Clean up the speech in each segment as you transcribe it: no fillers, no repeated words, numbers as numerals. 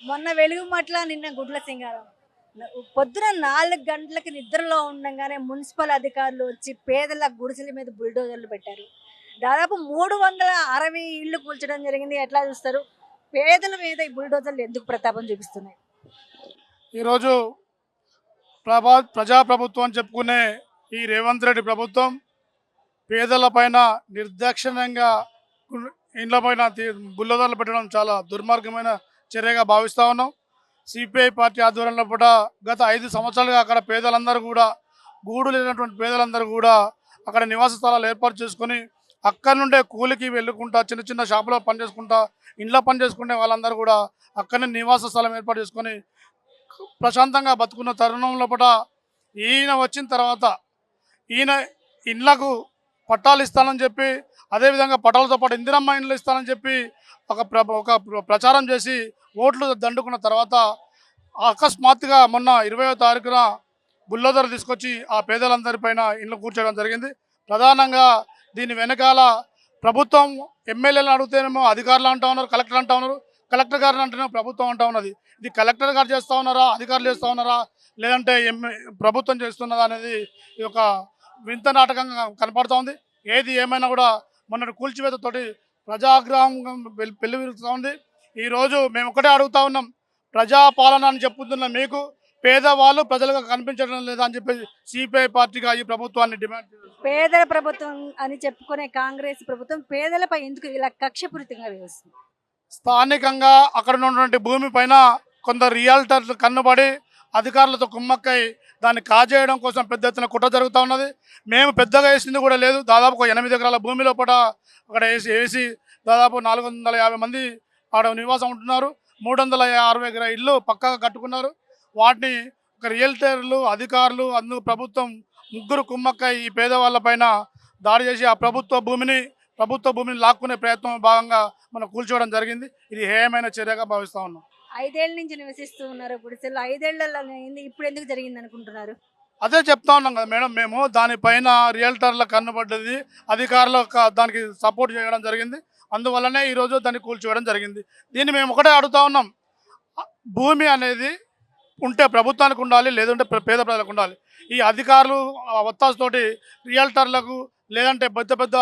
మొన్న వెలుగుమట్ల నిన్న గుడ్ల సింగారం పొద్దున 4 గంటలకి నిద్రలో ఉండంగానే మున్సిపల్ అధికారులు వచ్చి పేదల గుడిసెల మీద బుల్డోజర్లు పెట్టారు. దాదాపు 360 ఇళ్ళు కూల్చడం జరిగింది. ఎట్లా చూస్తారు? పేదల మీద ఈ బుల్డోజర్లు ఎందుకు ప్రతాపం చూపిస్తున్నాయి? ఈరోజు ప్రజాప్రభుత్వం అని చెప్పుకునే ఈ రేవంత్ రెడ్డి ప్రభుత్వం పేదలపైన నిర్దాక్షిణ్యంగా ఇండ్లపైన బుల్డోజర్లు పెట్టడం చాలా దుర్మార్గమైన చర్యగా భావిస్తూ ఉన్నాం. సిపిఐ పార్టీ ఆధ్వర్యంలో కూడా గత 5 సంవత్సరాలుగా అక్కడ పేదలందరూ కూడా గూడు లేనటువంటి పేదలందరూ కూడా అక్కడ నివాస స్థలాలు ఏర్పాటు చేసుకొని అక్కడి నుండే కూలికి వెళ్ళుకుంటా చిన్న చిన్న షాపులో పనిచేసుకుంటా ఇంట్లో పని చేసుకునే వాళ్ళందరూ కూడా అక్కడనే నివాస స్థలం ఏర్పాటు చేసుకొని ప్రశాంతంగా బతుకున్న తరుణంలో కూడా ఈయన వచ్చిన తర్వాత ఈయన ఇండ్లకు పట్టాలు ఇస్తానని చెప్పి అదేవిధంగా పట్టాలతో పాటు ఇందిరమ్మ ఇండ్లు ఇస్తానని చెప్పి ఒక ప్రచారం చేసి ఓట్లు దండుకున్న తర్వాత అకస్మాత్తుగా మొన్న 20వ తారీఖున బుల్డోజర్ తీసుకొచ్చి ఆ పేదలందరిపైన ఇండ్లు కూర్చోవడం జరిగింది. ప్రధానంగా దీని వెనకాల ప్రభుత్వం ఎమ్మెల్యేలను అడిగితేనేమో అధికారులు అంటూ ఉన్నారు, కలెక్టర్ అంటూ ఉన్నారు, కలెక్టర్ గారిని అంటేనే ప్రభుత్వం అంటూ ఉన్నది. ఇది కలెక్టర్ గారు చేస్తూ ఉన్నారా, అధికారులు చేస్తూ ఉన్నారా, లేదంటే ప్రభుత్వం చేస్తున్నదా అనేది ఈ యొక్క వింత నాటకంగా కనపడుతూ ఉంది. ఏది ఏమైనా కూడా మొన్నటి కూల్చివేతతోటి ప్రజాగ్రహం పెళ్లివిరుస్తూ ఉంది. ఈరోజు మేము ఒకటే అడుగుతా ఉన్నాం, ప్రజాపాలన అని చెప్పుతున్న మీకు పేదవాళ్ళు ప్రజలుగా కనిపించడం లేదా అని చెప్పి సిపిఐ పార్టీగా ఈ ప్రభుత్వాన్ని డిమాండ్ చేస్తారు. పేదల ప్రభుత్వం అని చెప్పుకునే కాంగ్రెస్ ప్రభుత్వం పేదలపై ఎందుకు ఇలా కక్షపూరితంగా వేస్తుంది? స్థానికంగా అక్కడ ఉన్నటువంటి భూమి పైన కొందరు రియల్టర్లు కన్నుబడి అధికారులతో కుమ్మక్కై దాన్ని కాజేయడం కోసం పెద్ద ఎత్తున కుట్ర జరుగుతూ ఉన్నది. మేము పెద్దగా వేసింది కూడా లేదు. దాదాపు ఒక 8 ఎకరాల భూమిలో కూడా అక్కడ వేసి దాదాపు 450 మంది ఆడ నివాసం ఉంటున్నారు. 360 ఎకరాల ఇల్లు పక్కగా కట్టుకున్నారు. వాటిని ఒక రియల్టర్లు అధికారులు అందుకు ప్రభుత్వం ముగ్గురు కుమ్మక్కై ఈ పేదవాళ్ళ పైన దాడి చేసి ఆ ప్రభుత్వ భూమిని లాక్కునే ప్రయత్నం భాగంగా మనం కూల్చోవడం జరిగింది. ఇది హేయమైన చర్యగా భావిస్తూ ఉన్నాం. 5 ఏళ్ల నుంచి నివసిస్తూ ఉన్నారు గుడిసెల్లో. 5 ఏళ్లలో ఇప్పుడు ఎందుకు జరిగింది అనుకుంటున్నారు? అదే చెప్తా ఉన్నాం కదా మేడం, మేము దానిపైన రియల్టర్ల కన్నుబడ్డది, అధికారులు దానికి సపోర్ట్ చేయడం జరిగింది. అందువల్లనే ఈరోజు దాన్ని కూల్చివేయడం జరిగింది. దీన్ని మేము ఒకటే అడుగుతా ఉన్నాం, భూమి అనేది ఉంటే ప్రభుత్వానికి ఉండాలి, లేదంటే పేద ప్రజలకు ఉండాలి. ఈ అధికారులు ఒత్తాసుతోటి రియల్టర్లకు లేదంటే పెద్ద పెద్ద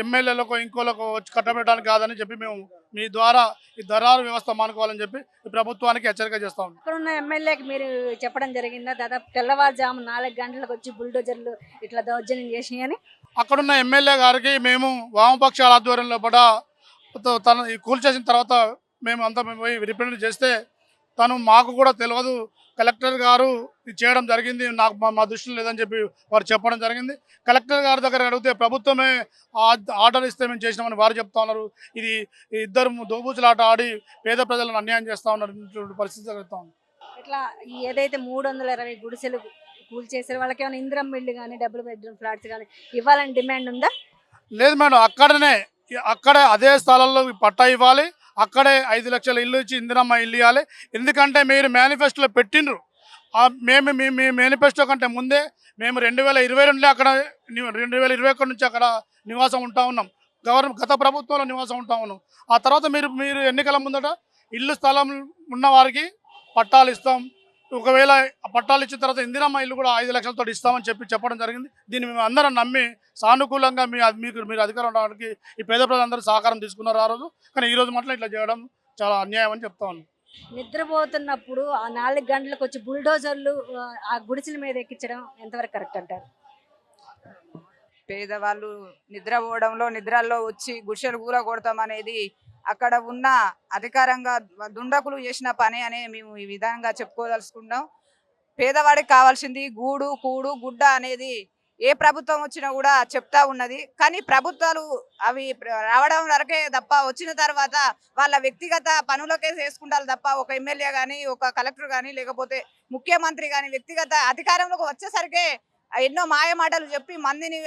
ఎమ్మెల్యేలకు ఇంకోలకు వచ్చి కట్టబెట్టడానికి కాదని చెప్పి మేము మీ ద్వారా ఈ దళారు వ్యవస్థ మానుకోవాలని చెప్పి ఈ ప్రభుత్వానికి హెచ్చరిక చేస్తా ఉన్నాం. అక్కడ ఉన్న ఎమ్మెల్యేకి మీరు చెప్పడం జరిగిందా దాదాపు తెల్లవారుజాము 4 గంటలకు వచ్చి బుల్డోజర్లు ఇట్లా దౌర్జన్యం చేసినాయని? అక్కడున్న ఎమ్మెల్యే గారికి మేము వామపక్షాల ఆధ్వర్యంలో కూడా తను కూల్చేసిన తర్వాత మేము అంతా పోయి రిప్రజెంట్ చేస్తే తను మాకు కూడా తెలియదు, కలెక్టర్ గారు ఇది చేయడం జరిగింది, నాకు మా దృష్టిలో లేదని చెప్పి వారు చెప్పడం జరిగింది. కలెక్టర్ గారి దగ్గర అడిగితే ప్రభుత్వమే ఆర్డర్ ఇస్తే మేము చేసినామని వారు చెప్తా ఉన్నారు. ఇది ఇద్దరు దోబూచులాట ఆడి పేద ప్రజలను అన్యాయం చేస్తూ ఉన్నారు పరిస్థితి జరుగుతూ ఉంది. ఇట్లా ఏదైతే 320 గుడిసెలు కూల్చేసారు వాళ్ళకి ఏమైనా ఇందిరమ్మ ఇల్లు కానీ డబుల్ బెడ్రూమ్ ఫ్లాట్స్ కానీ ఇవ్వాలని డిమాండ్ ఉందా? లేదు మేడం, అక్కడే అదే స్థలాల్లో పట్టా ఇవ్వాలి, అక్కడే 5 లక్షల ఇల్లు ఇచ్చి ఇందిరమ్మ ఇల్లు ఇవ్వాలి. ఎందుకంటే మీరు మేనిఫెస్టోలో పెట్టిండ్రు. మేము మీ మేనిఫెస్టో కంటే ముందే మేము 2022 అక్కడ 2021 నుంచి అక్కడ నివాసం ఉంటా ఉన్నాం. గత ప్రభుత్వంలో నివాసం ఉంటా ఉన్నాం. ఆ తర్వాత మీరు ఎన్నికల ముందట ఇల్లు స్థలం ఉన్న వారికి పట్టాలు ఇస్తాం, ఒకవేళ పట్టాలు ఇచ్చిన తర్వాత ఇందిరమ్మ ఇల్లు కూడా 5 లక్షలతో ఇస్తామని చెప్పడం జరిగింది. దీన్ని మేము అందరం నమ్మి సానుకూలంగా మీరు అధికారం రావడానికి ఈ పేద ప్రజలందరూ సహకారం తీసుకున్నారు ఆ రోజు. కానీ ఈ రోజు మాత్రం ఇట్లా చేయడం చాలా అన్యాయం అని చెప్తా ఉన్నాం. నిద్రపోతున్నప్పుడు ఆ 4 గంటలకు వచ్చి బుల్డోజర్లు ఆ గుడిసెల మీద ఎక్కించడం ఎంతవరకు కరెక్ట్ అంటారు? పేదవాళ్ళు నిద్రల్లో వచ్చి గుడిసెలు కూల కొడతాం అనేది అక్కడ ఉన్న అధికారంగా దుండకులు చేసిన పని అనే మేము ఈ విధంగా చెప్పుకోదలుచుకున్నాం. పేదవాడికి కావాల్సింది గూడు కూడు గుడ్డ అనేది ఏ ప్రభుత్వం వచ్చినా కూడా చెప్తా ఉన్నది. కానీ ప్రభుత్వాలు అవి రావడం వరకే తప్ప వచ్చిన తర్వాత వాళ్ళ వ్యక్తిగత పనులకే చేసుకుంటారు తప్ప ఒక ఎమ్మెల్యే కానీ ఒక కలెక్టర్ కానీ లేకపోతే ముఖ్యమంత్రి కానీ వ్యక్తిగత అధికారంలోకి వచ్చేసరికి ఎన్నో మాయ మాటలు చెప్పి మందిని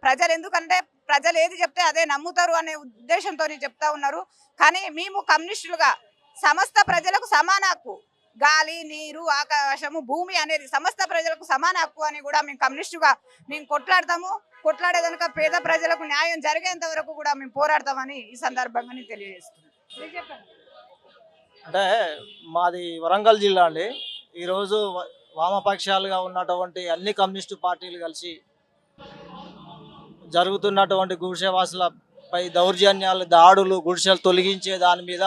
ప్రజలు ఎందుకంటే ప్రజలు ఏది చెప్తే అదే నమ్ముతారు అనే ఉద్దేశంతో చెప్తా ఉన్నారు. కానీ మేము కమ్యూనిస్టులుగా సమస్త ప్రజలకు సమాన హక్కు, గాలి నీరు ఆకాశము భూమి అనేది సమస్త ప్రజలకు సమాన హక్కు అని కూడా మేము కమ్యూనిస్టుగా మేము కొట్లాడతాము. కొట్లాడేదనక పేద ప్రజలకు న్యాయం జరిగేంత వరకు కూడా మేము పోరాడతామని ఈ సందర్భంగా తెలియజేస్తున్నాం. అంటే మాది వరంగల్ జిల్లా అండి. ఈరోజు వామపక్షాలుగా ఉన్నటువంటి అన్ని కమ్యూనిస్టు పార్టీలు కలిసి జరుగుతున్నటువంటి గుడిసెవాసులపై దౌర్జన్యాలు, దాడులు, గుడిసెలు తొలగించే దాని మీద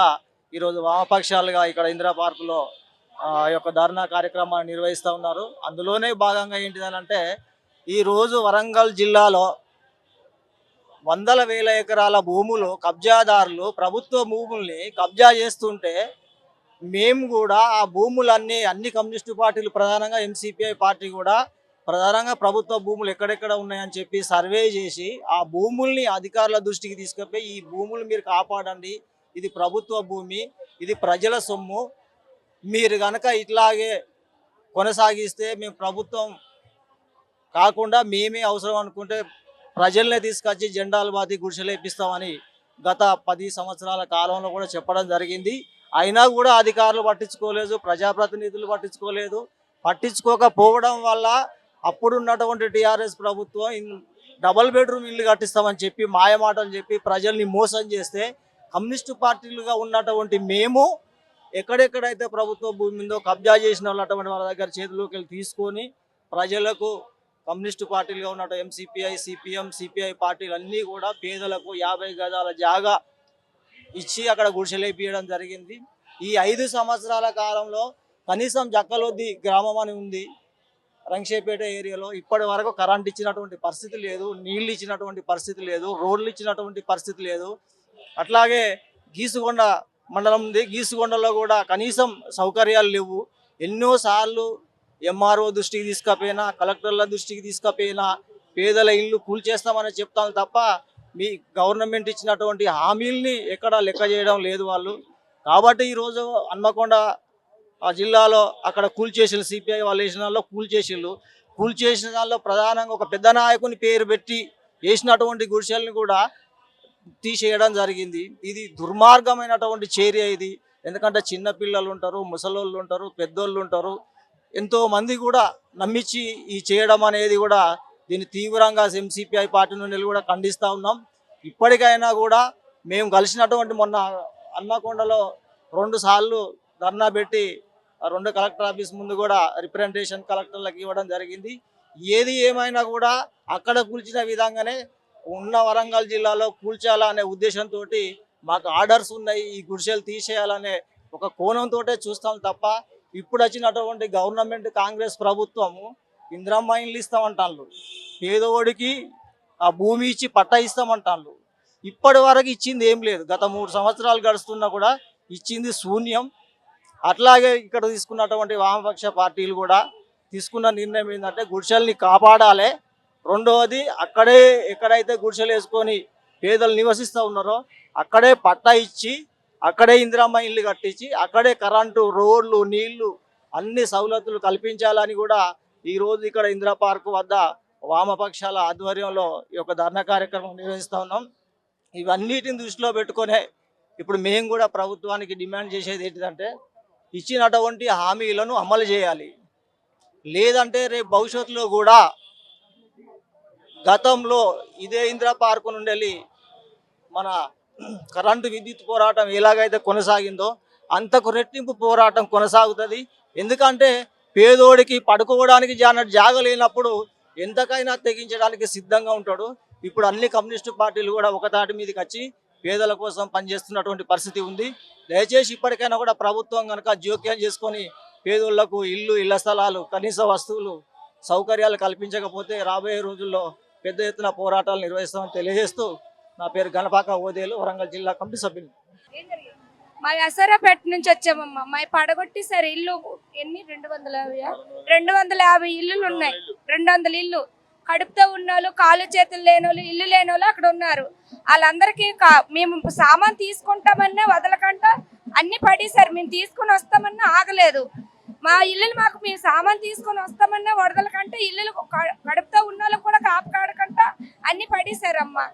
ఈరోజు వామపక్షాలుగా ఇక్కడ ఇందిరా పార్కులో ఈ యొక్క ధర్నా కార్యక్రమాన్ని నిర్వహిస్తూ ఉన్నారు. అందులోనే భాగంగా ఏంటిదనంటే ఈరోజు వరంగల్ జిల్లాలో వందల వేల ఎకరాల భూములు కబ్జాదారులు ప్రభుత్వ భూముల్ని కబ్జా చేస్తుంటే మేము కూడా ఆ భూములన్నీ అన్ని కమ్యూనిస్టు పార్టీలు ప్రధానంగా ఎంసీపీఐ పార్టీ కూడా ప్రధానంగా ప్రభుత్వ భూములు ఎక్కడెక్కడ ఉన్నాయని చెప్పి సర్వే చేసి ఆ భూముల్ని అధికారుల దృష్టికి తీసుకుపోయి ఈ భూములు మీరు కాపాడండి, ఇది ప్రభుత్వ భూమి, ఇది ప్రజల సొమ్ము, మీరు కనుక ఇట్లాగే కొనసాగిస్తే మేము ప్రభుత్వం కాకుండా మేమే అవసరం అనుకుంటే ప్రజల్నే తీసుకొచ్చి జెండాలు బాతి గుడిసెలు వేపిస్తామని గత 10 సంవత్సరాల కాలంలో కూడా చెప్పడం జరిగింది. అయినా కూడా అధికారులు పట్టించుకోలేదు, ప్రజాప్రతినిధులు పట్టించుకోలేదు. పట్టించుకోకపోవడం వల్ల అప్పుడున్నటువంటి టీఆర్ఎస్ ప్రభుత్వం డబుల్ బెడ్రూమ్ ఇల్లు కట్టిస్తామని చెప్పి మాయమాటలు చెప్పి ప్రజల్ని మోసం చేస్తే కమ్యూనిస్టు పార్టీలుగా ఉన్నటువంటి మేము ఎక్కడెక్కడైతే ప్రభుత్వ భూమి ఉందో కబ్జా చేసిన వాళ్ళటువంటి వాళ్ళ దగ్గర చేతిలోకి వెళ్ళి తీసుకొని ప్రజలకు కమ్యూనిస్టు పార్టీలుగా ఉన్న ఎంసీపీఐ, సిపిఎం, సిపిఐ పార్టీలు అన్నీ కూడా పేదలకు 50 గజాల జాగా ఇచ్చి అక్కడ గుడిసెలేపియడం జరిగింది. ఈ 5 సంవత్సరాల కాలంలో కనీసం జక్కలొద్ది గ్రామం అని ఉంది రంగశేపేట ఏరియాలో, ఇప్పటి వరకు కరెంట్ ఇచ్చినటువంటి పరిస్థితి లేదు, నీళ్ళు ఇచ్చినటువంటి పరిస్థితి లేదు, రోడ్లు ఇచ్చినటువంటి పరిస్థితి లేదు. అట్లాగే గీసుగొండ మండలం ఉంది, గీసుగొండలో కూడా కనీసం సౌకర్యాలు లేవు. ఎన్నోసార్లు ఎంఆర్ఓ దృష్టికి తీసుకపోయినా, కలెక్టర్ల దృష్టికి తీసుకపోయినా పేదల ఇల్లు కూల్చేస్తామని చెప్తాను తప్ప మీ గవర్నమెంట్ ఇచ్చినటువంటి హామీల్ని ఎక్కడ లెక్క చేయడం లేదు వాళ్ళు. కాబట్టి ఈరోజు హన్మకొండ జిల్లాలో అక్కడ కూల్చేసిళ్ళు, సిపిఐ వాళ్ళు వేసిన దానిలో కూల్చేసిన దానిలో ప్రధానంగా ఒక పెద్ద నాయకుని పేరు పెట్టి వేసినటువంటి గుడిసెల్ని కూడా తీసేయడం జరిగింది. ఇది దుర్మార్గమైనటువంటి చర్య ఇది. ఎందుకంటే చిన్నపిల్లలు ఉంటారు, ముసలోళ్ళు ఉంటారు, పెద్దోళ్ళు ఉంటారు, ఎంతోమంది కూడా నమ్మించి ఈ చేయడం అనేది కూడా దీన్ని తీవ్రంగా ఎంసీపీఐ పార్టీ నుండి కూడా ఖండిస్తూ ఉన్నాం. ఇప్పటికైనా కూడా మేము కలిసినటువంటి మొన్న హన్మకొండలో 2 సార్లు ధర్నా పెట్టి 2 కలెక్టర్ ఆఫీస్ ముందు కూడా రిప్రజెంటేషన్ కలెక్టర్లకు ఇవ్వడం జరిగింది. ఏది ఏమైనా కూడా అక్కడ కూల్చిన విధంగానే ఉన్న వరంగల్ జిల్లాలో కూల్చాలనే ఉద్దేశంతో మాకు ఆర్డర్స్ ఉన్నాయి, ఈ గుడిసెలు తీసేయాలనే ఒక కోణంతో చూస్తాం తప్ప ఇప్పుడు వచ్చినటువంటి గవర్నమెంట్ కాంగ్రెస్ ప్రభుత్వము ఇందిరమ్మ ఇల్లు ఇస్తామంటాళ్ళు, పేదోడికి ఆ భూమి ఇచ్చి పట్టా ఇస్తామంటాళ్ళు. ఇప్పటి వరకు ఇచ్చింది ఏం లేదు. గత 3 సంవత్సరాలు గడుస్తున్నా కూడా ఇచ్చింది శూన్యం. అట్లాగే ఇక్కడ తీసుకున్నటువంటి వామపక్ష పార్టీలు కూడా తీసుకున్న నిర్ణయం ఏంటంటే గుడిసెల్ని కాపాడాలి. రెండవది అక్కడే ఎక్కడైతే గుడిసెలు వేసుకొని పేదలు నివసిస్తూ ఉన్నారో అక్కడే పట్టా ఇచ్చి అక్కడే ఇందిరమ్మ ఇల్లు కట్టించి అక్కడే కరెంటు, రోడ్లు, నీళ్లు అన్ని సౌలతులు కల్పించాలని కూడా ఈరోజు ఇక్కడ ఇందిరా పార్కు వద్ద వామపక్షాల ఆధ్వర్యంలో ఈ యొక్క ధర్నా కార్యక్రమం నిర్వహిస్తూ ఉన్నాం. ఇవన్నిటిని దృష్టిలో పెట్టుకునే ఇప్పుడు మేము కూడా ప్రభుత్వానికి డిమాండ్ చేసేది ఏంటిదంటే ఇచ్చినటువంటి హామీలను అమలు చేయాలి. లేదంటే రేపు భవిష్యత్తులో కూడా గతంలో ఇదే ఇందిరా పార్కు నుండి వెళ్ళి మన కరెంటు విద్యుత్ పోరాటం ఎలాగైతే కొనసాగిందో అంతకు రెట్టింపు పోరాటం కొనసాగుతుంది. ఎందుకంటే పేదోడికి పడుకోవడానికి జాగా లేనప్పుడు ఎంతకైనా తెగించడానికి సిద్ధంగా ఉంటాడు. ఇప్పుడు అన్ని కమ్యూనిస్టు పార్టీలు కూడా ఒకతాటి మీదకి వచ్చి పేదల కోసం పనిచేస్తున్నటువంటి పరిస్థితి ఉంది. దయచేసి ఇప్పటికైనా కూడా ప్రభుత్వం కనుక జోక్యం చేసుకొని పేదోళ్లకు ఇళ్ల స్థలాలు, కనీస వస్తువులు, సౌకర్యాలు కల్పించకపోతే రాబోయే రోజుల్లో పెద్ద ఎత్తున పోరాటాలు నిర్వహిస్తామని తెలియజేస్తూ నా పేరు గణపాక ఓదేలు, వరంగల్ జిల్లా కమిటీ సభ్యులు. మా అసరాపేట నుంచి వచ్చామమ్మా. మా పడగొట్టేసారు ఇల్లు. ఎన్ని 250 ఇల్లులు ఉన్నాయి. 200 ఇల్లు కడుపుతో ఉన్నోళ్ళు, కాళ్ళు చేతులు లేనోళ్ళు, ఇల్లు లేనోళ్ళు అక్కడ ఉన్నారు. వాళ్ళందరికీ మేము సామాన్ తీసుకుంటామన్నా వదలకుండా అన్ని పడేసారు. మేము తీసుకుని వస్తామన్నా ఆగలేదు. మా ఇల్లులు మాకు మేము సామాన్ తీసుకొని వస్తామన్నా వరదలకంటే ఇల్లులు కడుపుతో ఉన్న వాళ్ళకు కూడా కాపకాడకంట అన్ని పడేశారమ్మా.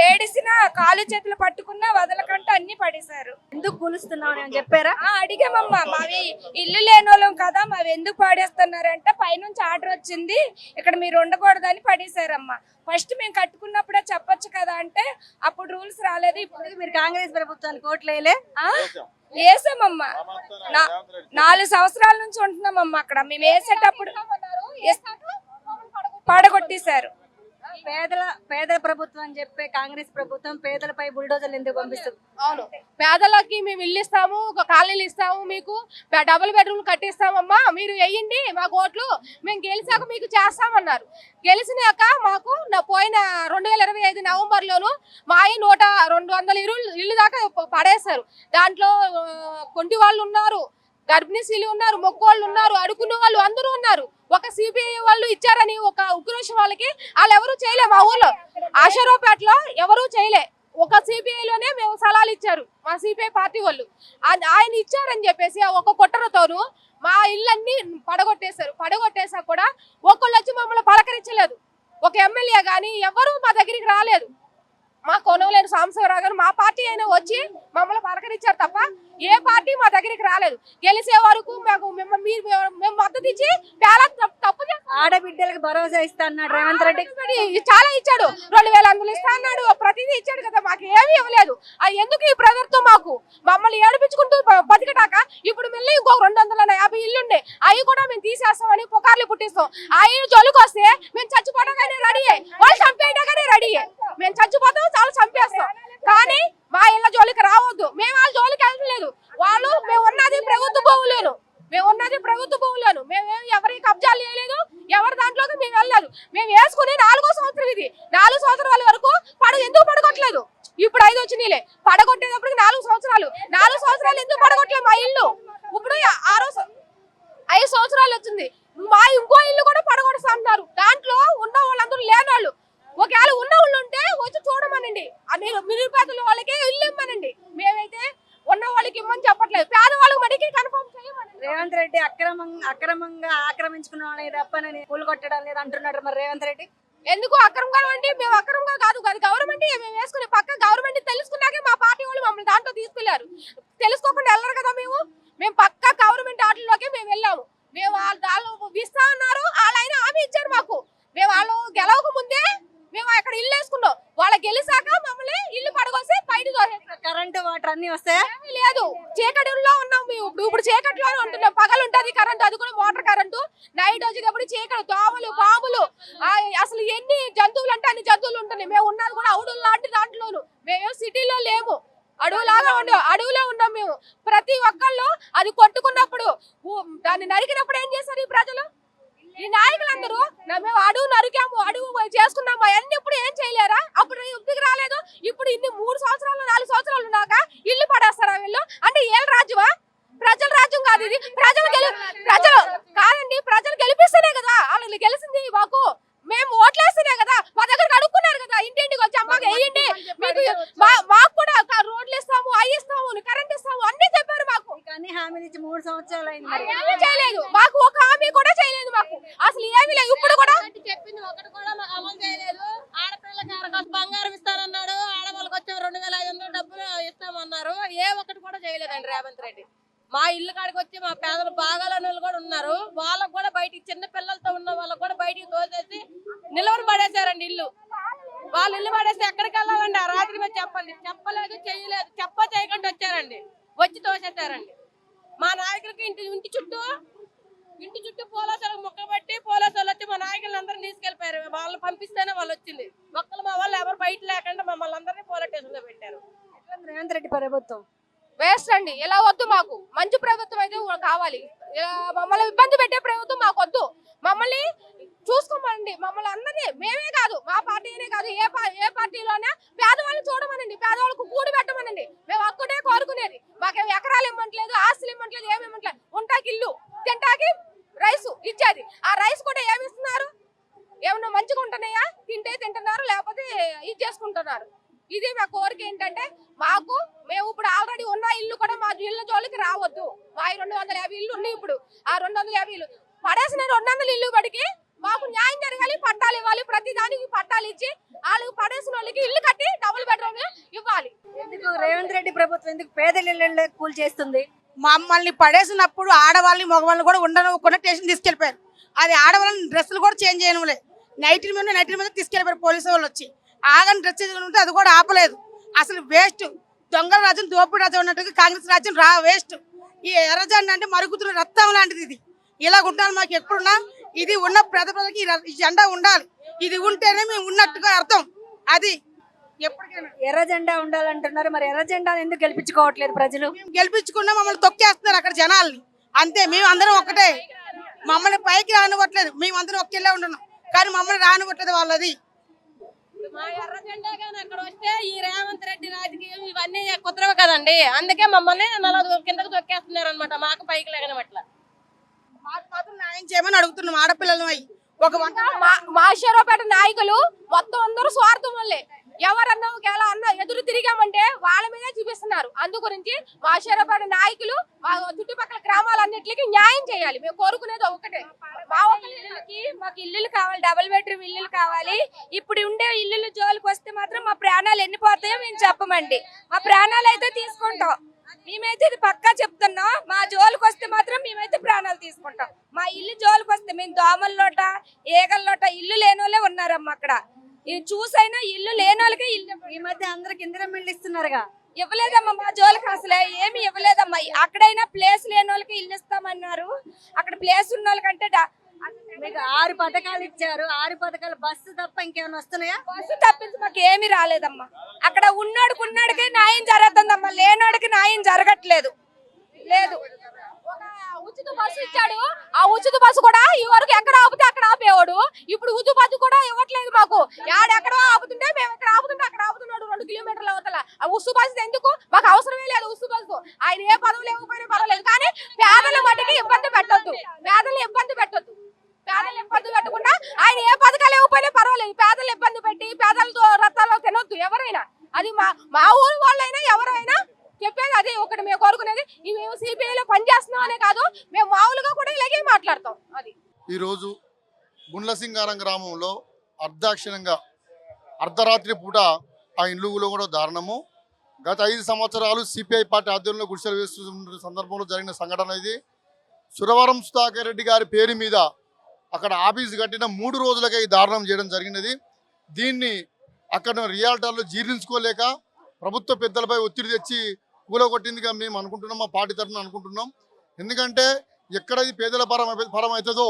ఏడిసిన కాలు చేతులు పట్టుకున్నా వదలకంట అన్ని పడేశారు. ఎందుకు కూలుస్తున్నావు అని చెప్పారా? అడిగామమ్మా. మావి ఇల్లు లేని వాళ్ళం కదా, మావి ఎందుకు పాడేస్తున్నారంటే పైనుంచి ఆర్డర్ వచ్చింది, ఇక్కడ మీరు ఉండకూడదని పడేశారమ్మా. ఫస్ట్ మేము కట్టుకున్నప్పుడే చెప్పొచ్చు కదా అంటే అప్పుడు రూల్స్ రాలేదు. ఇప్పుడు మీరు కాంగ్రెస్ ప్రభుత్వానికి ఓట్లు వేయలే? వేసామమ్మా 4 సంవత్సరాల నుంచి ఉంటున్నామమ్మా అక్కడ. మేము వేసేటప్పుడు పడగొట్టేశారు. పేదల ప్రభుత్వం అని చెప్పే కాంగ్రెస్ ప్రభుత్వం పేదలపై బుల్డోజర్లు ఎందుకు పంపిస్తుంది? అవును, పేదలకి మేము ఇల్లు ఇస్తాము, ఒక కాలనీలు ఇస్తాము, మీకు డబుల్ బెడ్రూమ్ కట్టిస్తామమ్మా, మీరు వేయండి మా ఓట్లు, మేము గెలిచాక మీకు చేస్తామన్నారు. గెలిచినాక మాకు పోయిన 2025 నవంబర్లోను మా 200 ఇల్లు దాకా పడేశారు. దాంట్లో కొంటి వాళ్ళు ఉన్నారు, గర్భిణీ స్త్రీలు ఉన్నారు, మొక్కోళ్ళు ఉన్నారు, అడుకున్న వాళ్ళు అందరూ ఉన్నారు. ఒక సిపిఐ వాళ్ళు ఇచ్చారని ఒక ఉగ్రవేషం వాళ్ళకి వాళ్ళు ఎవరు చేయలే. మా ఊర్లో ఆశారావుపేటలో ఎవరూ చేయలే. ఒక సిపిఐలోనే మేము సలాలు ఇచ్చారు మా సిపిఐ పార్టీ వాళ్ళు. ఆయన ఇచ్చారని చెప్పేసి ఒక కుట్రతోను మా ఇళ్ళన్నీ పడగొట్టేశారు. పడగొట్టేసా కూడా ఒకళ్ళు వచ్చి మమ్మల్ని పలకరించలేదు. ఒక ఎమ్మెల్యే కానీ ఎవరు మా దగ్గరికి రాలేదు. మా కొనవలేని సాంబశివరావు గారు మా పార్టీ అయినా వచ్చి మమ్మల్ని పలకరించారు తప్ప ఏ పార్టీ మా దగ్గరికి రాలేదు. గెలిచే వరకు మేము మద్దతు ఇచ్చి తప్పు ఆడబిడ్డలకు భరోసా ఇస్తా అన్నాడు రేవంత్ రెడ్డి. చాలా ఇచ్చాడు, 2000 ఇస్తా అన్నాడు, ప్రతిదీ ఇచ్చాడు కదా, మాకు ఏమీ ఇవ్వలేదు. ఎందుకు ఈ ప్రభుత్వం మమ్మల్ని ఏడిపించుకుంటూ బతికటాక ఇప్పుడు మళ్ళీ ఇంకో 250 ఇల్లుండే అవి కూడా మేము తీసేస్తామని పుకార్లు పుట్టిస్తాం. అవి జోలికి వస్తే మేము చచ్చిపోవడానికనే రెడీ, వాళ్ళు చంపేయడానికనే రెడీ. మేము చచ్చిపోతాం, చాలా చంపేస్తాం, కానీ మా ఇళ్ళ జోలికి రావద్దు. మేము వాళ్ళ జోలికి వెళ్ళలేదు. వాళ్ళు మేము ఉన్నది ప్రభుత్వ భూములను మేమేం ఎవరికి కబ్జాలు చేయలేదు, ఎవరి దాంట్లోకి మేము వెళ్ళలేదు. మేము వేసుకుని 4వ సంవత్సరం ఇది. 4 సంవత్సరాల వరకు ఎందుకు పడగొట్టలేదు? ఇప్పుడు 5 వచ్చినాయిలే, పడగొట్టేటప్పటికి 4 సంవత్సరాలు ఎందుకు పడగొట్టలేదు? మా ఇల్లు ఇప్పుడు 5 సంవత్సరాలు వచ్చింది. మా ఇంకో ఇల్లు కూడా పడగొడుతున్నారు. దాంట్లో ఉన్న వాళ్ళందరూ లేనోళ్ళు. ఒకవేళ ఉన్న వాళ్ళు ఉంటే వచ్చి చూడమనండి. నిరుపేదల వాళ్ళకి ఇల్లు ఇమ్మనండి. మేమైతే ఉన్న వాళ్ళకి ఇమ్మని చెప్పట్లేదు, పేదవాళ్ళకి మడికి కన్ఫర్మ్ చేయమని. రేవంత్ రెడ్డి అక్రమంగా ఆక్రమించుకున్న వాళ్ళని తప్పనని కూలు కొట్టడం లేదు అంటున్నాడు. మరి రేవంత్ రెడ్డి ఎందుకు అక్రమంగా అంటే మేము అక్రమంగా కాదు, గవర్నమెంట్ మేము వేసుకునే పక్క గవర్నమెంట్ తెలుసుకున్నాకే మా పార్టీ వాళ్ళు మమ్మల్ని దాంట్లో తీసుకెళ్లారు. తెలుసుకోకుండా వెళ్ళరు కదా. మేము పక్క గవర్నమెంట్ ఆటల్లోకి మేము వెళ్ళాము. మేము వాళ్ళు ఇస్తా అన్నారు, వాళ్ళైనా హామీ ఇచ్చారు మాకు. మేము వాళ్ళు గెలవక ముందే మేము అక్కడ ఇల్లు వేసుకున్నాం. వాళ్ళ గెలిచాక మమ్మల్ని ఇల్లు పడగొసి బయట దోసేస్తారు. కరెంటు వాటర్ అన్ని వస్తాయా? లేదు, చీకటిలో ఉన్నాం మేము. ఇప్పుడు చీకటిలోనే ఉంటున్నాం. పగలు ఉంటుంది కరెంటు, అది కూడా మోటార్ కరెంటు. నైట్ వచ్చేటప్పుడు చీకటి, దోమలు, పాములు, అసలు ఎన్ని జంతువులు అంటే అన్ని జంతువులు ఉంటున్నాయి. మేము ఉన్నది కూడా అడవులు లాంటి దాంట్లోను. మేము సిటీలో లేము, అడవులో ఉన్నాం మేము. ప్రతి ఒక్కళ్ళు అది కొట్టుకున్నప్పుడు దాన్ని నరికినప్పుడు ఏం చేశారు ఈ ప్రజలు, ఈ నాయకులందరూ? మేము అడుగు నరికాము, అడుగు చేసుకున్నాము, అవన్నీ ఇప్పుడు ఏం చేయలేరా? అప్పుడు ఇంటికి రాలేదు. ఇప్పుడు ఇన్ని 3 సంవత్సరాలు 4 సంవత్సరాలు ఉన్నాక ఇల్లు పడేస్తారా వీళ్ళు? అంటే ఏళ్ళ రాజ్యమా? ప్రజల రాజ్యం కాదు ఇది. ప్రజలు గెలిపిస్తేనే కదా వాళ్ళు గెలిచింది. మాకు మేము ఓట్లేస్తేనే కదా, మా దగ్గర అడుక్కున్నారు కదా, ఇంటింటికి వచ్చి అమ్మకి వేయండి, మీకు మాకు కూడా రోడ్లు ఇస్తాము, అవి ఇస్తాము, కరెంట్ ఇస్తాము అన్ని చెప్పారు మాకు. అన్ని హామీలు ఇచ్చి 3 సంవత్సరాలు అయింది. ఏమీ చేయలేదు మాకు, ఒక హామీ కూడా చేయలేదు మాకు, అసలు ఏమీ లేదు. ఇప్పుడు కూడా చెప్పింది ఒకటి కూడా మాకు అమలు చేయలేదు. ఆడపిల్లకి అరకాసు బంగారం ఇస్తానన్నాడు, ఆడవాళ్ళకి వచ్చే 2500 డబ్బులు ఇస్తామన్నారు. ఏ ఒక్కటి కూడా చేయలేదండి రేవంత్ రెడ్డి. మా ఇల్లు కాడికి వచ్చి మా పేదలు బాగాలని వాళ్ళు కూడా ఉన్నారు, వాళ్ళకు కూడా బయటికి, చిన్న పిల్లలతో ఉన్న వాళ్ళకు కూడా బయటికి తోసేసి నిలవని పడేశారండి ఇల్లు. వాళ్ళు ఇల్లు పడేసి ఎక్కడికి వెళ్ళాలండి? ఆ రాత్రి మీద చెప్పలేదు, చేయలేదు, చేయకుండా వచ్చారండి, వచ్చి తోసేశారండి. మా నాయకులకి ఇంటి చుట్టూ పోలీసులకు ముక్కబట్టి పోలీసులు వచ్చి మా నాయకులను అందరినీ తీసుకెళ్లిపోయారు. వాళ్ళు పంపిస్తేనే వాళ్ళు వచ్చింది. మా వాళ్ళు ఎవరు బయట లేకుండా మమ్మల్ని అందరినీ పోలీస్ స్టేషన్ లో పెట్టారు. రేవంత్ రెడ్డి ప్రభుత్వం వేస్ట్ అండి. ఇలా వద్దు, మాకు మంచి ప్రభుత్వం అయితే కావాలి. మమ్మల్ని ఇబ్బంది పెట్టే ప్రభుత్వం మాకు వద్దు. మమ్మల్ని చూసుకోమనండి, మమ్మల్ని అందరినీ, మేమే కాదు మా పార్టీనే కాదు, ఏ పార్టీలోనే పేదవాళ్ళని చూడమనండి, పేదవాళ్ళకు కూడి పెట్టమనండి. మేము అక్కడే కోరుకునేది. మాకేం ఎకరాలు ఇవ్వట్లేదు, ఆస్తులు ఇవ్వట్లేదు, ఏమి ఇవ్వట్లేదు. ఉంటాకి ఇల్లు, తింటాకి రైస్ ఇచ్చేది. ఆ రైస్ కూడా ఏమి ఇస్తున్నారు? ఏమన్నా మంచిగా ఉంటున్నాయా? తింటున్నారు, లేకపోతే ఇది చేసుకుంటున్నారు. ఇది మా కోరిక ఏంటంటే, మేము ఇప్పుడు ఆల్రెడీ ఉన్న ఇల్లు కూడా మా ఇళ్ళ జోలికి రావద్దు. మా 250 ఇల్లు ఉన్నాయి. ఇప్పుడు ఆ 250 ఇల్లు పడేసిన 200 ఇల్లు బడికి మాకు న్యాయం జరగాలి, పట్టాలు ఇవ్వాలి. ప్రతి దానికి పట్టాలు ఇచ్చి వాళ్ళకి పడేసిన వాళ్ళకి ఇల్లు కట్టి డబుల్ బెడ్రూమ్ ఇవ్వాలి. ఎందుకు రేవంత్ రెడ్డి ప్రభుత్వం ఎందుకు పేదల ఇళ్ళ కూల్ చేస్తుంది? మమ్మల్ని పడేసినప్పుడు ఆడవాళ్ళని మగవాళ్ళని కూడా ఉండనుకున్న స్టేషన్ తీసుకెళ్ళిపోయారు. అది ఆడవాళ్ళని డ్రెస్సులు కూడా చేంజ్ చేయనులే, నైట్ల మీద తీసుకెళ్ళిపోయారు పోలీసు వాళ్ళు వచ్చి. ఆగని డ్రెస్ ఉంటే అది కూడా ఆపలేదు. అసలు వేస్ట్. దొంగల రాజ్యం దోపిడి రాజ్యం ఉన్నట్టుగా కాంగ్రెస్ రాజ్యం వేస్ట్. ఈ ఎర్రజెండా అంటే మరుగుతున్న రక్తం లాంటిది. ఇది ఇలా ఉండాలి మాకు ఎప్పుడున్నా. ఇది ఉన్న ప్రజలకి ఈ జెండా ఉండాలి. ఇది ఉంటేనే మేము ఉన్నట్టుగా అర్థం. అది ఎప్పటికైనా ఎర్ర జెండా ఉండాలంటున్నారు. మరి ఎర్ర జెండా ఎందుకు గెలిపించుకోవట్లేదు ప్రజలు? మేము గెలిపించుకున్నా మమ్మల్ని తొక్కేస్తున్నారు అక్కడ జనాల్ని. అంతే, మేము అందరం ఒక్కటే. మమ్మల్ని పైకి రానివ్వట్లేదు. మేమందరం ఒకేలా ఉంటున్నాం కానీ మమ్మల్ని రానివ్వట్లేదు వాళ్ళది. మా ఎర్ర జెండా కానీ అక్కడ వస్తే ఈ రేవంత్ రెడ్డి రాజకీయం ఇవన్నీ కుదరవు కదండి. అందుకే మమ్మల్ని కిందకు తొక్కేస్తున్నారు అనమాట. మాకు పైకి లేకనట్ల మాకు మాత్రం న్యాయం చేయమని అడుగుతున్నాం ఆడపిల్లలు. అయ్యి ఒక మాషేరావుపేట నాయకులు మొత్తం అందరూ స్వార్థం వల్లే. ఎవరన్నా ఒకవేళ అన్న ఎదురు తిరిగామంటే వాళ్ళ మీదే చూపిస్తున్నారు. అందు గురించి మాషేరావుపేట నాయకులు మా చుట్టుపక్కల గ్రామాలన్నిటికీ న్యాయం చేయాలి. మేము కోరుకునేది ఒకటే, మాకు ఇల్లులు కావాలి, డబుల్ బెడ్రూమ్ ఇల్లులు కావాలి. ఇప్పుడు ఉండే ఇల్లులు జోలికి వస్తే మాత్రం మా ప్రాణాలు ఎన్ని పోతాయో మేము చెప్పమండి. మా ప్రాణాలు అయితే తీసుకుంటాం. మేమైతే ఇది పక్కా చెప్తున్నాం. మా జోలికి వస్తే మాత్రం మేమైతే ప్రాణాలు తీసుకుంటాం. మా ఇల్లు జోలికి వస్తే మేము దోమల్లోట ఏగల్లోట ఇల్లు లేనోళ్ళే ఉన్నారమ్మ అక్కడ. ఇది చూసైనా ఇల్లు లేనోళ్ళకి ఇల్లు. ఈ మధ్య అందరికి ఇందిరమ్మ ఇల్లు ఇస్తున్నారుగా. ఇవ్వలేదమ్మా మా జోలికి, అసలే ఏమి ఇవ్వలేదమ్మా. అక్కడైనా ప్లేస్ లేని వాళ్ళకి ఇల్లు ఇస్తామన్నారు. అక్కడ ప్లేస్ ఉన్న వాళ్ళకంటే మీకు 6 పథకాలు ఇచ్చారు. 6 పథకాలు బస్సు తప్ప ఇంకేమైనా వస్తున్నాయా? బస్సు తప్పించి మాకు ఏమీ రాలేదమ్మా. అక్కడ ఉన్నోడికి న్యాయం జరుగుతుందమ్మా, లేనోడికి న్యాయం జరగట్లేదు. లేదు, ఉచిత బస్సు ఇచ్చాడు. ఆ ఉచిత బస్సు కూడా ఈ వరకు ఎక్కడ ఆపితే అక్కడ ఆపేవాడు. ఇప్పుడు ఉచిత బస్సు కూడా ఇవ్వట్లేదు మాకు. ఎక్కడో ఆపుతుంటే మేము ఇక్కడ ఆపుతుంటే అక్కడ ఆపుతున్నాడు 2 కిలోమీటర్ల అవతల. ఆ ఉసు బస్సు ఎందుకు? మాకు అవసరమే లేదు ఉసు బస్సు. ఆయన ఏ పదవులు ఇవ్వకపోయినా పర్వాలేదు కానీ పేదల మట్టికి ఇబ్బంది పెట్టొద్దు. పేదలు ఇబ్బంది పెట్టకుండా ఆయన ఏ పథకాలు ఇవ్వకపోయినా పర్వాలేదు. పేదలు ఇబ్బంది పెట్టి పేదలతో రత్తాలు తినొద్దు ఎవరైనా. అది మా ఊరు వాళ్ళైనా ఎవరైనా చెప్పేది అదే ఒకటి. మేము కోరుకునేది మేము సిపిఐలో పనిచేస్తున్నాం అనే కాదు, మేము మామూలుగా కూడా ఇలాగే మాట్లాడతాం. అది ఈరోజు గుండ్లసింగారం గ్రామంలో అర్ధాక్షరంగా అర్ధరాత్రి పూట ఆ ఇండ్లు కూడా దారుణము. గత 5 సంవత్సరాలు సిపిఐ పార్టీ ఆధ్వర్యంలో గుడిసెలు వేస్తున్న సందర్భంలో జరిగిన సంఘటన ఇది. సురవరం సుధాకర్ రెడ్డి గారి పేరు మీద అక్కడ ఆఫీసు కట్టిన 3 రోజులకే ఈ దారుణం చేయడం జరిగినది. దీన్ని అక్కడ రియాల్టర్లు జీర్ణించుకోలేక ప్రభుత్వ పెద్దలపై ఒత్తిడి తెచ్చి కూలగొట్టిందిగా మేము అనుకుంటున్నాం, మా పార్టీ తరఫున అనుకుంటున్నాం. ఎందుకంటే ఎక్కడ ఇది పేదల పరం అవుతుందో,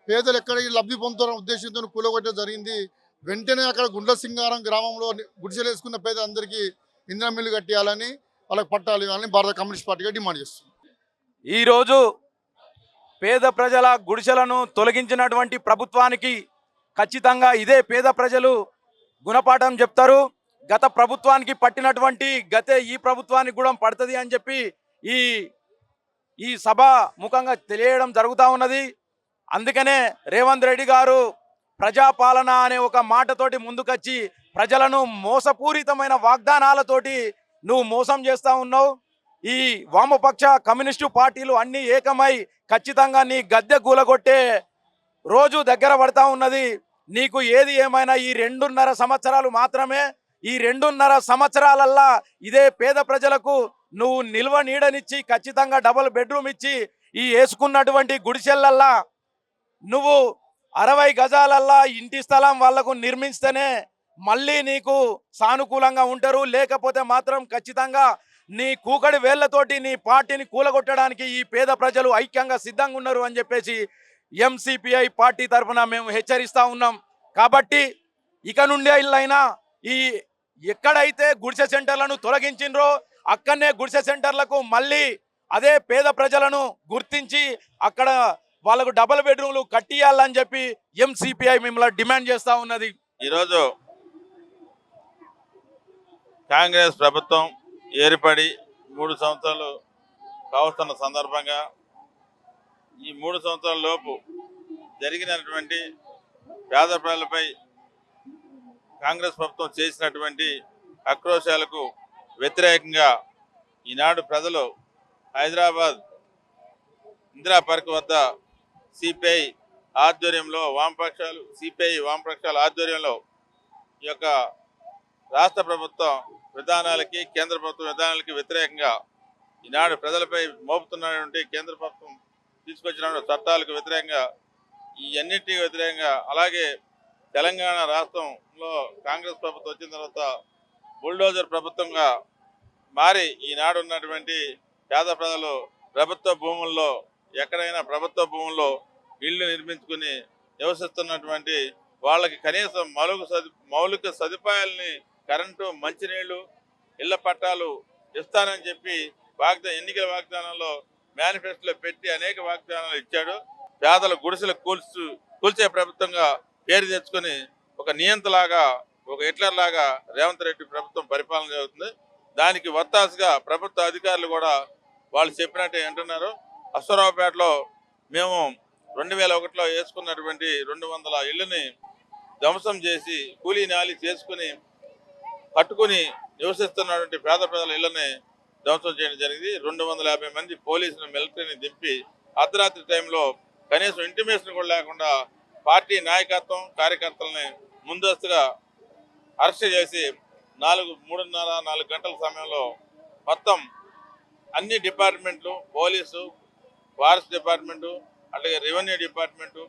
పేదలు ఎక్కడ లబ్ధి పొందుతున్న ఉద్దేశంతో కూలగొట్టడం జరిగింది. వెంటనే అక్కడ గుండ్లసింగారం గ్రామంలో గుడిసెలు వేసుకున్న పేదలందరికీ ఇంధన మిల్లు కట్టియాలని, వాళ్ళకి పట్టాలి అని భారత కమ్యూనిస్ట్ పార్టీగా డిమాండ్ చేస్తుంది. ఈరోజు పేద ప్రజల గుడిసెలను తొలగించినటువంటి ప్రభుత్వానికి ఖచ్చితంగా ఇదే పేద ప్రజలు గుణపాఠం చెప్తారు. గత ప్రభుత్వానికి పట్టినటువంటి గతే ఈ ప్రభుత్వానికి కూడా పడుతుంది అని చెప్పి ఈ సభ ముఖంగా తెలియడం జరుగుతూ ఉన్నది. అందుకనే రేవంత్ రెడ్డి గారు ప్రజాపాలన అనే ఒక మాటతోటి ముందుకొచ్చి ప్రజలను మోసపూరితమైన వాగ్దానాలతోటి నువ్వు మోసం చేస్తూ ఉన్నావు. ఈ వామపక్ష కమ్యూనిస్టు పార్టీలు అన్నీ ఏకమై ఖచ్చితంగా నీ గద్దె కూలగొట్టే రోజు దగ్గర పడతా ఉన్నది. నీకు ఏది ఏమైనా ఈ 2.5 సంవత్సరాలు మాత్రమే. ఈ 2.5 సంవత్సరాలల్లా ఇదే పేద ప్రజలకు నువ్వు నిల్వ నీడనిచ్చి ఖచ్చితంగా డబుల్ బెడ్రూమ్ ఇచ్చి ఈ వేసుకున్నటువంటి గుడిసెలల్లా నువ్వు 60 గజాలల్లా ఇంటి స్థలం వాళ్లకు నిర్మిస్తేనే మళ్ళీ నీకు సానుకూలంగా ఉంటారు. లేకపోతే మాత్రం ఖచ్చితంగా నీ కూకడి వేళ్లతోటి నీ పార్టీని కూలగొట్టడానికి ఈ పేద ప్రజలు ఐక్యంగా సిద్ధంగా ఉన్నారు అని చెప్పేసి ఎంసిపిఐ పార్టీ తరఫున మేము హెచ్చరిస్తూ ఉన్నాం. కాబట్టి ఇక నుండే ఇళ్ళైనా ఈ ఎక్కడైతే గుడిసె సెంటర్లను తొలగించిండ్రో అక్కడనే గుడిసె సెంటర్లకు మళ్ళీ అదే పేద ప్రజలను గుర్తించి అక్కడ వాళ్ళకు డబుల్ బెడ్రూమ్లు కట్టియాలని చెప్పి ఎంసిపిఐ మిమ్మల్ని డిమాండ్ చేస్తూ ఉన్నది. ఈరోజు కాంగ్రెస్ ప్రభుత్వం ఏర్పడి 3 సంవత్సరాలు కావస్తున్న సందర్భంగా ఈ 3 సంవత్సరాల లోపు జరిగినటువంటి పేద ప్రజలపై కాంగ్రెస్ ప్రభుత్వం చేసినటువంటి ఆక్రోశాలకు వ్యతిరేకంగా ఈనాడు ప్రజలు హైదరాబాద్ ఇందిరా పార్క్ వద్ద సిపిఐ ఆధ్వర్యంలో సిపిఐ వామపక్షాల ఆధ్వర్యంలో ఈ యొక్క రాష్ట్ర ప్రభుత్వం విధానాలకి కేంద్ర ప్రభుత్వం విధానాలకి వ్యతిరేకంగా ఈనాడు ప్రజలపై మోపుతున్నటువంటి కేంద్ర ప్రభుత్వం తీసుకొచ్చిన చట్టాలకు వ్యతిరేకంగా ఈ అన్నిటికీ వ్యతిరేకంగా అలాగే తెలంగాణ రాష్ట్రంలో కాంగ్రెస్ ప్రభుత్వం వచ్చిన తర్వాత బుల్డోజర్ ప్రభుత్వంగా మారి ఈనాడు ఉన్నటువంటి పేద ప్రజలు ప్రభుత్వ భూముల్లో ఎక్కడైనా ప్రభుత్వ భూముల్లో ఇళ్ళు నిర్మించుకుని నివసిస్తున్నటువంటి వాళ్ళకి కనీసం మౌలిక సదుపాయాలని కరెంటు, మంచినీళ్లు, ఇళ్ల పట్టాలు ఇస్తానని చెప్పి ఎన్నికల వాగ్దానంలో మేనిఫెస్టోలో పెట్టి అనేక వాగ్దానాలు ఇచ్చాడు. పేదల గుడిసెలు కూల్చే ప్రభుత్వంగా పేరు తెచ్చుకొని ఒక నియంతలాగా, ఒక హిట్లర్ లాగా రేవంత్ రెడ్డి ప్రభుత్వం పరిపాలన జరుగుతుంది. దానికి వత్తాసుగా ప్రభుత్వ అధికారులు కూడా వాళ్ళు చెప్పినట్టే వింటున్నారు. అశ్వరావుపేటలో మేము 2001లో వేసుకున్నటువంటి 200 ఇళ్ళని ధ్వంసం చేసి కూలీ నాలి చేసుకుని కట్టుకుని నివసిస్తున్నటువంటి పేద ప్రజల ఇళ్ళని ధ్వంసం చేయడం జరిగింది. 250 మంది పోలీసులు, మిలిటరీని దింపి అర్ధరాత్రి టైంలో కనీసం ఇంటిమేషన్ కూడా లేకుండా పార్టీ నాయకత్వం, కార్యకర్తలని ముందస్తుగా అరెస్ట్ చేసి 3.5-4 గంటల సమయంలో మొత్తం అన్ని డిపార్ట్మెంట్లు, పోలీసు, ఫారెస్ట్ డిపార్ట్మెంటు, అట్లాగే రెవెన్యూ డిపార్ట్మెంటు,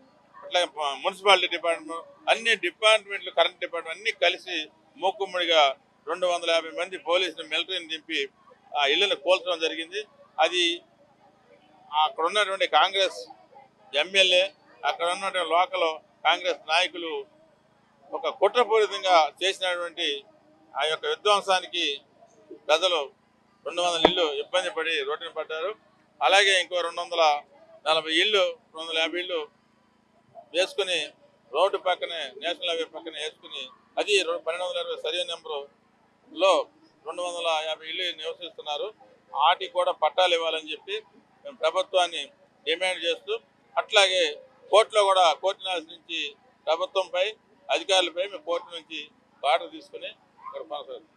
అట్లాగే మున్సిపాలిటీ డిపార్ట్మెంట్, అన్ని డిపార్ట్మెంట్లు, కరెంట్ డిపార్ట్మెంట్ అన్ని కలిసి మూకుమ్మడిగా 250 మంది పోలీసులు, మిలిటరీని దింపి ఆ ఇళ్లను కూల్చడం జరిగింది. అది అక్కడ ఉన్నటువంటి కాంగ్రెస్ ఎమ్మెల్యే, అక్కడ ఉన్నటువంటి లోకల్ కాంగ్రెస్ నాయకులు ఒక కుట్రపూరితంగా చేసినటువంటి ఆ యొక్క విధ్వంసానికి ప్రజలు 200 ఇళ్ళు ఇబ్బంది పడి రోడ్డున పడ్డారు. అలాగే ఇంకో 240 ఇళ్ళు, 250 ఇళ్ళు వేసుకుని రోడ్డు పక్కనే, నేషనల్ హైవే పక్కనే వేసుకుని, అది 1220 సర్వే నెంబరులో 250 ఇళ్ళు నివసిస్తున్నారు. వాటికి కూడా పట్టాలు ఇవ్వాలని చెప్పి మేము ప్రభుత్వాన్ని డిమాండ్ చేస్తూ, అట్లాగే కోర్టులో కూడా కోర్టు నుంచి ప్రభుత్వంపై, అధికారులపై మేము కోర్టు నుంచి ఆర్డర్ తీసుకుని ఇక్కడ కొనసాగుతాం.